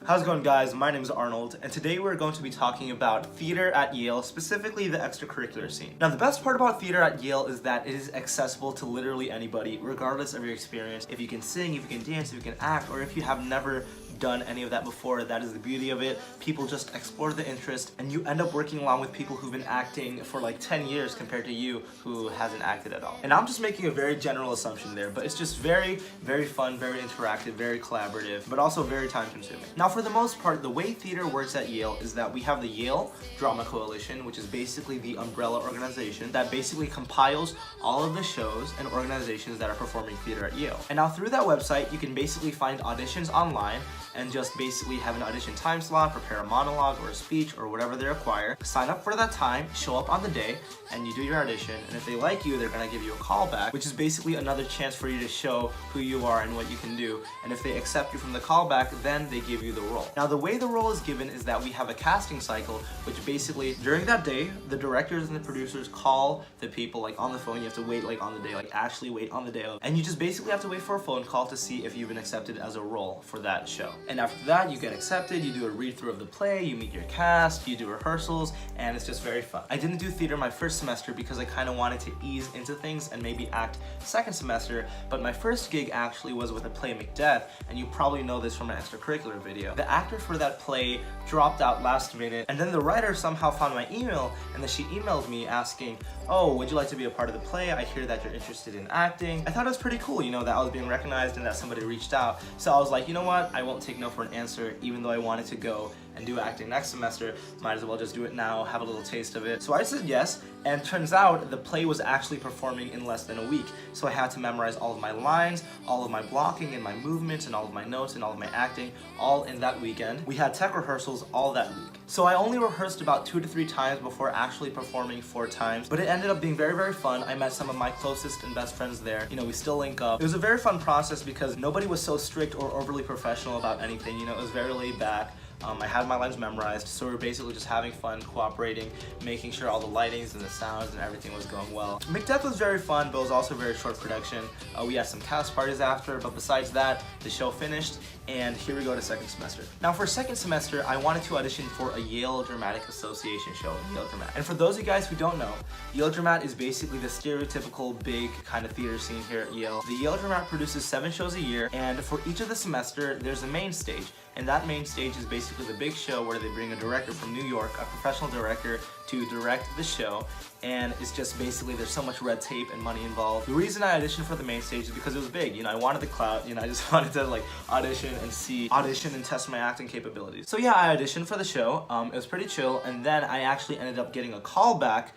How's it going, guys? My name is Arnold, and today we're going to be talking about theater at Yale, specifically the extracurricular scene. Now, the best part about theater at Yale is that it is accessible to literally anybody, regardless of your experience. If you can sing, if you can dance, if you can act, or if you have never done any of that before, that is the beauty of it. People just explore the interest, and you end up working along with people who've been acting for like 10 years compared to you who hasn't acted at all. And I'm just making a very general assumption there, but it's just very, very fun, very interactive, very collaborative, but also very time consuming. Now, for the most part, the way theater works at Yale is that we have the Yale Dramatic Coalition, which is basically the umbrella organization that basically compiles all of the shows and organizations that are performing theater at Yale. And now through that website, you can basically find auditions online and just basically have an audition time slot, prepare a monologue or a speech or whatever they require, sign up for that time, show up on the day, and you do your audition. And if they like you, they're gonna give you a callback, which is basically another chance for you to show who you are and what you can do. And if they accept you from the callback, then they give you the role. Now, the way the role is given is that we have a casting cycle, which basically during that day, the directors and the producers call the people like on the phone. You have to wait like on the day, like actually wait on the day of, and you just basically have to wait for a phone call to see if you've been accepted as a role for that show. And after that, you get accepted, you do a read-through of the play, you meet your cast, you do rehearsals, and it's just very fun. I didn't do theater my first semester because I kind of wanted to ease into things and maybe act second semester, but my first gig actually was with a play Macbeth, and you probably know this from an extracurricular video. The actor for that play dropped out last minute, and then the writer somehow found my email, and then she emailed me asking, "Oh, would you like to be a part of the play? I hear that you're interested in acting." I thought it was pretty cool, you know, that I was being recognized and that somebody reached out. So I was like, you know what? I won't take no for an answer, even though I wanted to go and do acting next semester. Might as well just do it now, have a little taste of it. So I said yes, and turns out the play was actually performing in less than a week. So I had to memorize all of my lines, all of my blocking and my movements and all of my notes and all of my acting, all in that weekend. We had tech rehearsals all that week. So I only rehearsed about 2 to 3 times before actually performing 4 times, but it ended up being very, very fun. I met some of my closest and best friends there. You know, we still link up. It was a very fun process because nobody was so strict or overly professional about anything. You know, it was very laid back. I had my lines memorized, so we were basically just having fun, cooperating, making sure all the lightings and the sounds and everything was going well. Macbeth was very fun, but it was also a very short production. We had some cast parties after, but besides that, the show finished, and here we go to second semester. Now, for second semester, I wanted to audition for a Yale Dramatic Association show, Yale Dramatic. And for those of you guys who don't know, Yale Dramatic is basically the stereotypical big kind of theater scene here at Yale. The Yale Dramatic produces 7 shows a year, and for each of the semester, there's a main stage. And that main stage is basically the big show where they bring a director from New York, a professional director, to direct the show. And it's just basically, there's so much red tape and money involved. The reason I auditioned for the main stage is because it was big. You know, I wanted the clout. You know, I just wanted to like audition and test my acting capabilities. So yeah, I auditioned for the show. It was pretty chill. And then I actually ended up getting a call back,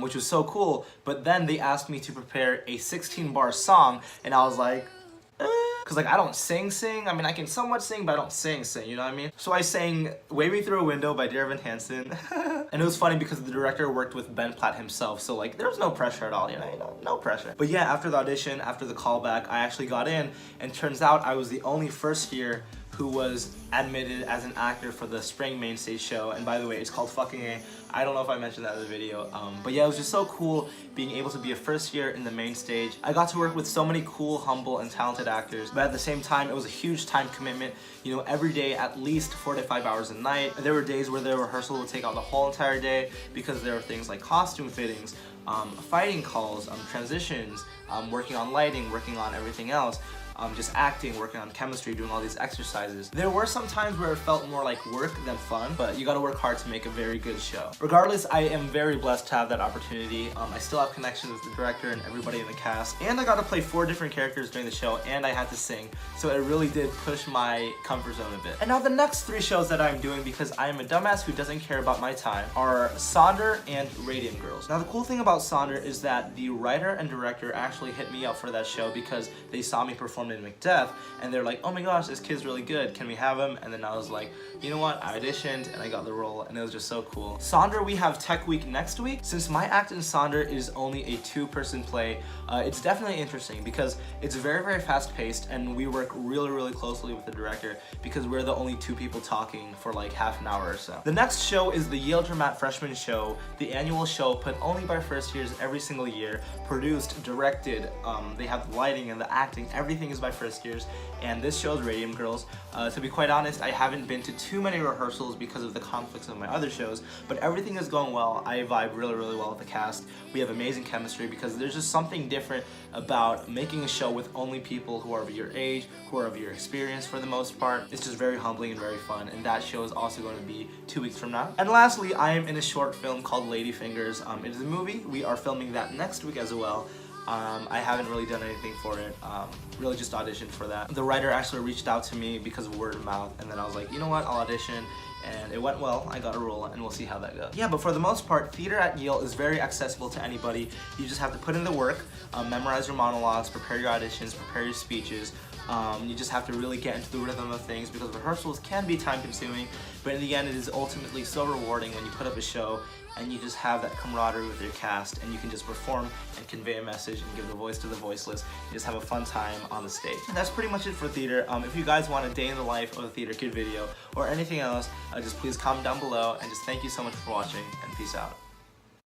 which was so cool. But then they asked me to prepare a 16-bar song, and I was like, cause like I don't sing. I mean, I can somewhat sing, but I don't sing, you know what I mean? So I sang Wave Me Through a Window by Dear Evan Hansen. And it was funny because the director worked with Ben Platt himself, so like there was no pressure at all, you know, no pressure. But yeah, after the audition, after the callback, I actually got in, and turns out I was the only first year who was admitted as an actor for the spring main stage show. And by the way, it's called Fucking A. I don't know if I mentioned that in the video, but yeah, it was just so cool being able to be a first year in the main stage. I got to work with so many cool, humble, and talented actors, but at the same time, it was a huge time commitment. You know, every day, at least 4 to 5 hours a night. There were days where the rehearsal would take out the whole entire day because there were things like costume fittings, fighting calls, transitions, working on lighting, working on everything else. Just acting, working on chemistry, doing all these exercises. There were some times where it felt more like work than fun, but you gotta work hard to make a very good show. Regardless, I am very blessed to have that opportunity. I still have connections with the director and everybody in the cast, and I got to play 4 different characters during the show, and I had to sing, so it really did push my comfort zone a bit. And now the next 3 shows that I'm doing, because I am a dumbass who doesn't care about my time, are Sonder and Radiant Girls. Now the cool thing about Sonder is that the writer and director actually hit me up for that show because they saw me perform in Macbeth, and they're like, "Oh my gosh, this kid's really good, can we have him?" And then I was like, you know what, I auditioned and I got the role, and it was just so cool. Sonder, we have Tech Week next week. Since my act in Sonder is only a 2-person play, it's definitely interesting because it's very, very fast paced, and we work really, really closely with the director because we're the only 2 people talking for like half an hour or so. The next show is the Yale Dramatic Freshman Show, the annual show put only by first years every single year, produced, directed, they have the lighting and the acting, everything is is by first years, and this show is Radium Girls. To be quite honest, I haven't been to too many rehearsals because of the conflicts of my other shows, but everything is going well. I vibe really well with the cast. We have amazing chemistry because there's just something different about making a show with only people who are of your age, who are of your experience for the most part. It's just very humbling and very fun, and that show is also going to be 2 weeks from now. And lastly, I am in a short film called Ladyfingers. It is a movie. We are filming that next week as well. I haven't really done anything for it, really just auditioned for that. The writer actually reached out to me because of word of mouth, and then I was like, you know what, I'll audition, and it went well. I got a role, and we'll see how that goes. Yeah, but for the most part, theater at Yale is very accessible to anybody. You just have to put in the work, memorize your monologues, prepare your auditions, prepare your speeches. You just have to really get into the rhythm of things because rehearsals can be time consuming, but in the end it is ultimately so rewarding when you put up a show and you just have that camaraderie with your cast and you can just perform and convey a message and give the voice to the voiceless. You just have a fun time on the stage. And that's pretty much it for theater. If you guys want a day in the life of a theater kid video or anything else, just please comment down below, and just thank you so much for watching, and peace out.